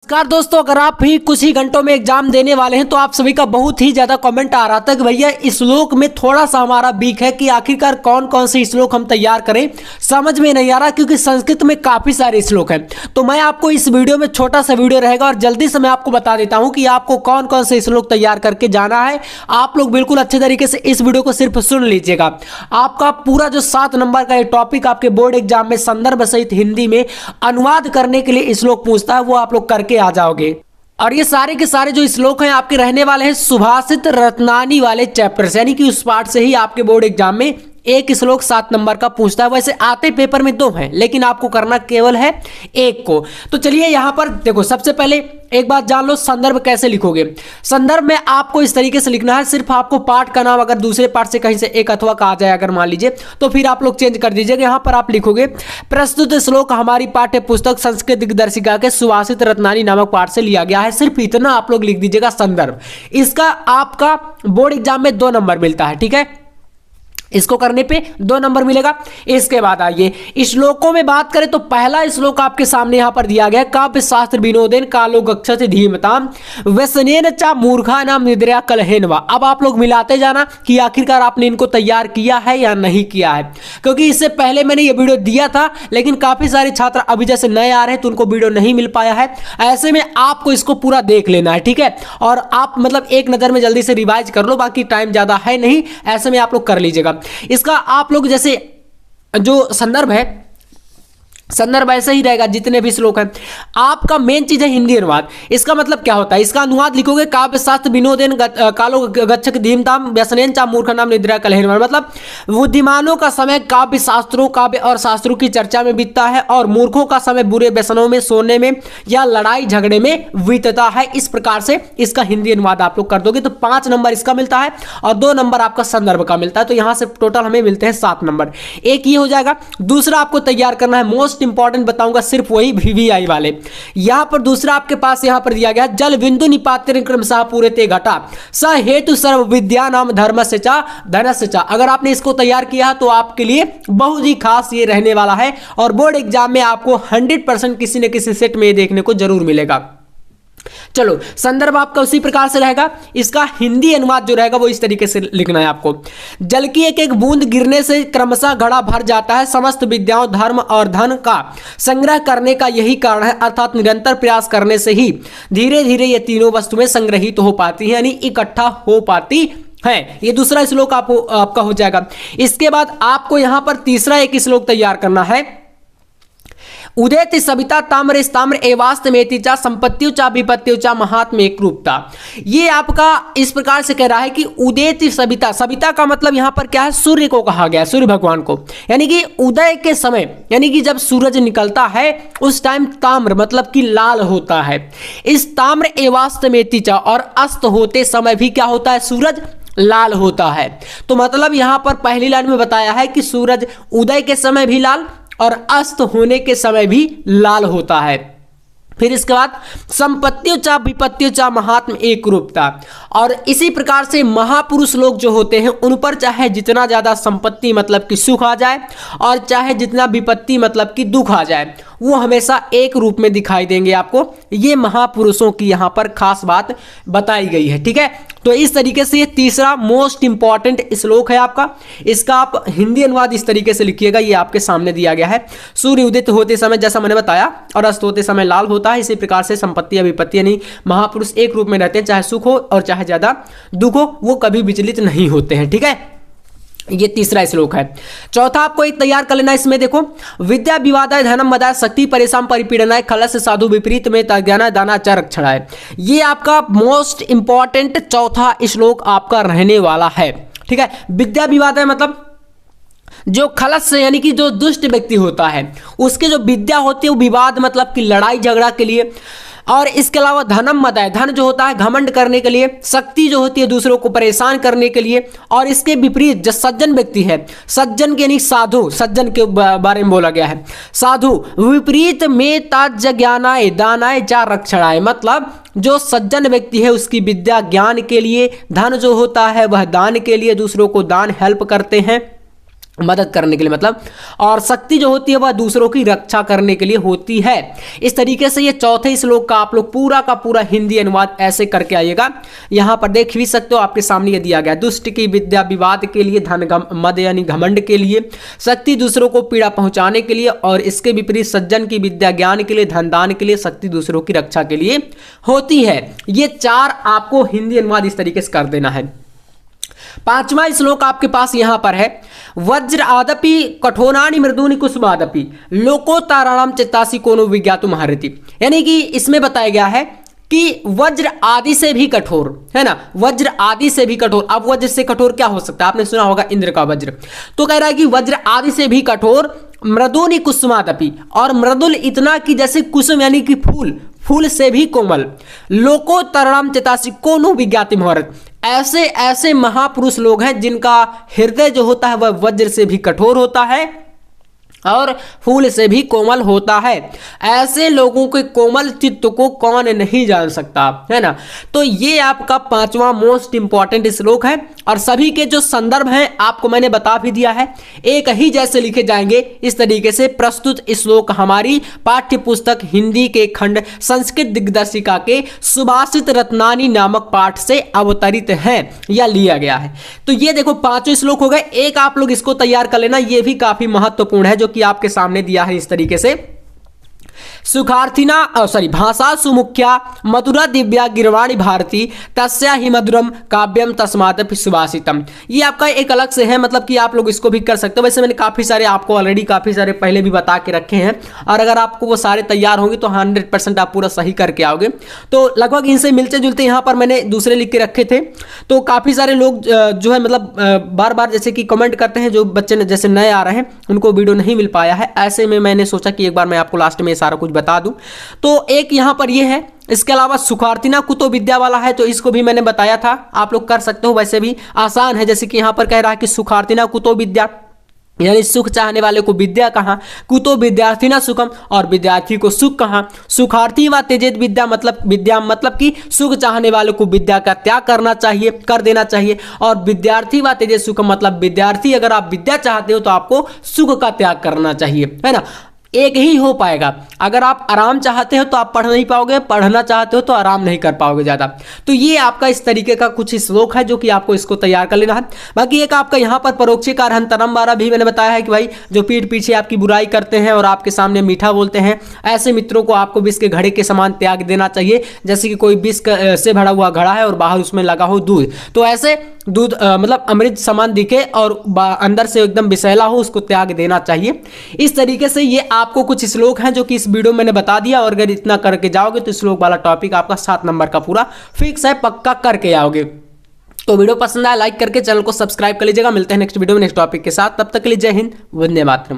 नमस्कार दोस्तों, अगर आप भी कुछ ही घंटों में एग्जाम देने वाले हैं तो आप सभी का बहुत ही ज्यादा कमेंट आ रहा था कि भैया इस श्लोक में थोड़ा सा हमारा वीक है कि आखिरकार कौन कौन से श्लोक हम तैयार करें, समझ में नहीं आ रहा क्योंकि संस्कृत में काफी सारे श्लोक हैं। तो मैं आपको इस वीडियो में छोटा सा वीडियो रहेगा और जल्दी से मैं आपको बता देता हूं कि आपको कौन कौन से श्लोक तैयार करके जाना है। आप लोग बिल्कुल अच्छे तरीके से इस वीडियो को सिर्फ सुन लीजिएगा। आपका पूरा जो 7 नंबर का टॉपिक आपके बोर्ड एग्जाम में संदर्भ सहित हिंदी में अनुवाद करने के लिए श्लोक पूछता है, वो आप लोग करके आ जाओगे। और ये सारे के सारे जो श्लोक हैं आपके रहने वाले हैं सुभाषित रत्नानी वाले चैप्टर से, यानी कि उस पार्ट से ही आपके बोर्ड एग्जाम में एक श्लोक 7 नंबर का पूछता है। वैसे आते पेपर में 2 हैं लेकिन आपको करना केवल है 1 को। तो चलिए यहां पर देखो, सबसे पहले एक बात जान लो, संदर्भ कैसे लिखोगे। संदर्भ में आपको इस तरीके से लिखना है, सिर्फ आपको पाठ का नाम अगर दूसरे पाठ से कहीं से एक अथवा का आ जाए अगर मान लीजिए, तो फिर आप लोग चेंज कर दीजिएगा। यहां पर आप लिखोगे प्रस्तुत श्लोक हमारी पाठ्य पुस्तक संस्कृत दिग्दर्शिका के सुभाषित रत्नानी नामक पाठ से लिया गया है। सिर्फ इतना आप लोग लिख दीजिएगा संदर्भ। इसका आपका बोर्ड एग्जाम में 2 नंबर मिलता है, ठीक है। इसको करने पे 2 नंबर मिलेगा। इसके बाद आइए श्लोकों में बात करें तो पहला श्लोक आपके सामने यहां पर दिया गया, काव्य शास्त्र विनोदेन कालो गच्छत धीमताम व्यसनेन चा मूर्खा नाम निद्रया कलहेन वा। अब आप लोग मिलाते जाना कि आखिरकार आपने इनको तैयार किया है या नहीं किया है, क्योंकि इससे पहले मैंने ये वीडियो दिया था लेकिन काफी सारे छात्र अभी जैसे नए आ रहे हैं तो उनको वीडियो नहीं मिल पाया है। ऐसे में आपको इसको पूरा देख लेना है, ठीक है। और आप मतलब एक नजर में जल्दी से रिवाइज कर लो, बाकी टाइम ज्यादा है नहीं, ऐसे में आप लोग कर लीजिएगा। इसका आप लोग जैसे जो संदर्भ है, संदर्भ ऐसा ही रहेगा जितने भी श्लोक हैं। आपका मेन चीज है हिंदी अनुवाद। इसका मतलब क्या होता है, इसका अनुवाद लिखोगे काव्य शास्त्र विनोदेन कालो गच्छत धीमताम व्यसनेन चा मूर्ख नाम निद्रा कलहेन, मतलब बुद्धिमानों का समय काव्य शास्त्रों काव्य और शास्त्रों की चर्चा में बीतता है और मूर्खों का समय बुरे व्यसनों में, सोने में या लड़ाई झगड़े में बीतता है। इस प्रकार से इसका हिंदी अनुवाद आप लोग कर दोगे तो 5 नंबर इसका मिलता है और 2 नंबर आपका संदर्भ का मिलता है। तो यहां से टोटल हमें मिलते हैं 7 नंबर। एक ये हो जाएगा। दूसरा आपको तैयार करना है, मोस्ट इंपॉर्टेंट बताऊंगा, सिर्फ वही VVI वाले। यहां पर दूसरा आपके पास यहां पर दिया गया, जल बिंदु निपात्र क्रमशः पूरे ते घटा स हेतु सर्व विद्या नाम धर्म से चा धन से चा। अगर आपने इसको तैयार किया तो आपके लिए बहुत ही खास ये रहने वाला है और बोर्ड एग्जाम में आपको 100% किसी न किसी सेट में ये देखने को जरूर मिलेगा। चलो, संदर्भ आपका उसी प्रकार से रहेगा। इसका हिंदी अनुवाद जो रहेगा वो इस तरीके से लिखना है आपको। जल की एक एक बूंद गिरने से क्रमशः घड़ा भर जाता है, समस्त विद्याओं धर्म और धन का संग्रह करने का यही कारण है, अर्थात निरंतर प्रयास करने से ही धीरे धीरे ये तीनों वस्तुएं संग्रहित हो पाती हैं, यानी इकट्ठा हो पाती है। ये दूसरा श्लोक आपका हो जाएगा। इसके बाद आपको यहां पर तीसरा एक श्लोक तैयार करना है, उदेति सविता ताम्र ताम्र एवास्तमेति चा संपत्तियों चा विपत्तियों चा महात्म एक रूपता। ये आपका इस प्रकार से कह रहा है कि उदेति सविता, सविता का मतलब यहां पर क्या है, सूर्य को कहा गया, सूर्य भगवान को, यानी कि उदय के समय, यानी कि जब सूरज निकलता है उस टाइम ताम्र मतलब कि लाल होता है। इस ताम्र एवास्तमेति चा, और अस्त होते समय भी क्या होता है, सूरज लाल होता है। तो मतलब यहां पर पहली लाइन में बताया है कि सूरज उदय के समय भी लाल और अस्त होने के समय भी लाल होता है। फिर इसके बाद संपत्तियों चा विपत्तियों चा महात्म एक रूपता। और इसी प्रकार से महापुरुष लोग जो होते हैं उन पर चाहे जितना ज्यादा संपत्ति मतलब कि सुख आ जाए और चाहे जितना विपत्ति मतलब कि दुख आ जाए, वो हमेशा एक रूप में दिखाई देंगे आपको। ये महापुरुषों की यहाँ पर खास बात बताई गई है, ठीक है। तो इस तरीके से ये तीसरा मोस्ट इंपॉर्टेंट श्लोक है आपका। इसका आप हिंदी अनुवाद इस तरीके से लिखिएगा, ये आपके सामने दिया गया है। सूर्य उदित होते समय जैसा मैंने बताया और अस्त होते समय लाल होता है, इसी प्रकार से संपत्ति या विपत्ति यानी महापुरुष एक रूप में रहते हैं, चाहे सुख हो और चाहे ज्यादा दुख हो, वो कभी विचलित नहीं होते हैं, ठीक है। ये तीसरा श्लोक है। चौथा आपको एक तैयार कर लेना, इसमें देखो, विद्या विवादाय धनम मदाय शक्ति परेशान परिपीड़नाय खलस साधु विपरीत में तज्ञानाय दानाचार रक्षणाय। ये आपका मोस्ट इंपॉर्टेंट चौथा श्लोक आपका रहने वाला है, ठीक है। विद्या विवादाय मतलब जो खलस यानी कि जो दुष्ट व्यक्ति होता है उसके जो विद्या होती है वो विवाद मतलब कि लड़ाई झगड़ा के लिए, और इसके अलावा धनम मदाय, धन जो होता है घमंड करने के लिए, शक्ति जो होती है दूसरों को परेशान करने के लिए, और इसके विपरीत जो सज्जन व्यक्ति है, सज्जन के यानी साधु, सज्जन के बारे में बोला गया है, साधु विपरीत में ताज ज्ञानाय दानाय जा रक्षणाय, मतलब जो सज्जन व्यक्ति है उसकी विद्या ज्ञान के लिए, धन जो होता है वह दान के लिए, दूसरों को दान हेल्प करते हैं, मदद करने के लिए मतलब, और शक्ति जो होती है वह दूसरों की रक्षा करने के लिए होती है। इस तरीके से ये चौथे श्लोक का आप लोग पूरा का पूरा हिंदी अनुवाद ऐसे करके आइएगा। यहाँ पर देख भी सकते हो, आपके सामने ये दिया गया, दुष्ट की विद्या विवाद के लिए, धन मद यानी घमंड के लिए, शक्ति दूसरों को पीड़ा पहुंचाने के लिए, और इसके विपरीत सज्जन की विद्या ज्ञान के लिए, धन दान के लिए, शक्ति दूसरों की रक्षा के लिए होती है। ये 4 आपको हिंदी अनुवाद इस तरीके से कर देना है। 5वां श्लोक आपके पास यहां पर है, वज्र आदपि कठोराणि मृदूनि कुसुमादपि लोकोत्तराणाम चित्तासि कोनो विज्ञातुम हरति। यानी कि इसमें बताया गया है कि वज्र आदि से भी कठोर है ना, वज्र आदि से भी कठोर। अब वज्र से कठोर क्या हो सकता है, आपने सुना होगा इंद्र का वज्र, तो कह रहा है कि वज्र आदि से भी कठोर, मृदूनि कुसुमादपि, और मृदुल इतना कि जैसे कुसुम यानी कि फूल से भी कोमल, लोकोत्तराणाम चित्तासि कोनो विज्ञातिम हरति। ऐसे ऐसे महापुरुष लोग हैं जिनका हृदय जो होता है वह वज्र से भी कठोर होता है और फूल से भी कोमल होता है। ऐसे लोगों के कोमल चित्त को कौन नहीं जान सकता, है ना। तो ये आपका 5वां मोस्ट इंपॉर्टेंट श्लोक है, और सभी के जो संदर्भ हैं आपको मैंने बता भी दिया है, एक ही जैसे लिखे जाएंगे। इस तरीके से प्रस्तुत श्लोक हमारी पाठ्य पुस्तक हिंदी के खंड संस्कृत दिग्दर्शिका के सुभाषित रत्नानी नामक पाठ से अवतरित है या लिया गया है। तो ये देखो 5 श्लोक हो गए। एक आप लोग इसको तैयार कर लेना, ये भी काफी महत्वपूर्ण है, जो कि आपके सामने दिया है इस तरीके से, सुखार्थिना भाषा सुमुख्या मधुरा दिव्या गिरवाणी भारती तस्या ही मधुरम काव्यम तस्मादपि सुभाषितम। ये आपका एक अलग से है, मतलब कि आप लोग इसको भी कर सकते हो। वैसे मैंने काफ़ी सारे आपको ऑलरेडी काफ़ी सारे पहले भी बता के रखे हैं, और अगर आपको वो सारे तैयार होंगे तो 100% आप पूरा सही करके आओगे। तो लगभग इनसे मिलते जुलते यहाँ पर मैंने दूसरे लिख के रखे थे। तो काफ़ी सारे लोग जो है मतलब बार बार जैसे कि कमेंट करते हैं, जो बच्चे जैसे नए आ रहे हैं उनको वीडियो नहीं मिल पाया है, ऐसे में मैंने सोचा कि एक बार मैं आपको लास्ट में सारा कुछ बता दूं। तो एक यहां पर ये है, इसके अलावा सुखार्थिना कुतो विद्या वाला है, तो इसको भी मैंने बताया था, आप लोग कर सकते हो। वैसे भी आसान है, जैसे कि यहां पर कह रहा है कि सुखार्थिना कुतो विद्या, यानी सुख चाहने वाले को विद्या कहाँ, कुतो विद्यार्थिना सुखम, और विद्यार्थी को सुख कहाँ। सुखार्थी व त्यजेत विद्या मतलब कि सुख चाहने वाले को विद्या का त्याग करना चाहिए, कर देना चाहिए। और विद्यार्थी व त्यजेत सुखम मतलब विद्यार्थी अगर आप विद्या चाहते हो तो आपको सुख का त्याग करना चाहिए, है ना। एक ही हो पाएगा। अगर आप आराम चाहते हो तो आप पढ़ नहीं पाओगे, पढ़ना चाहते हो तो आराम नहीं कर पाओगे ज़्यादा। तो ये आपका इस तरीके का कुछ श्लोक है जो कि आपको इसको तैयार कर लेना है। बाकी एक आपका यहाँ पर परोक्षकार हंतरम वाला भी मैंने बताया है कि भाई जो पीठ पीछे आपकी बुराई करते हैं और आपके सामने मीठा बोलते हैं, ऐसे मित्रों को आपको विष के घड़े के समान त्याग देना चाहिए। जैसे कि कोई विष से भरा हुआ घड़ा है और बाहर उसमें लगा हो दूध, तो ऐसे दूध मतलब अमृत समान दिखे और अंदर से एकदम विषैला हो, उसको त्याग देना चाहिए। इस तरीके से ये आपको कुछ श्लोक हैं जो कि इस वीडियो में मैंने बता दिया, और अगर इतना करके जाओगे तो श्लोक वाला टॉपिक आपका 7 नंबर का पूरा फिक्स है, पक्का करके आओगे। तो वीडियो पसंद आया लाइक करके चैनल को सब्सक्राइब कर लीजिएगा। मिलते हैं नेक्स्ट वीडियो में नेक्स्ट टॉपिक के साथ, तब तक के लिए जय हिंद, वंदे मातरम।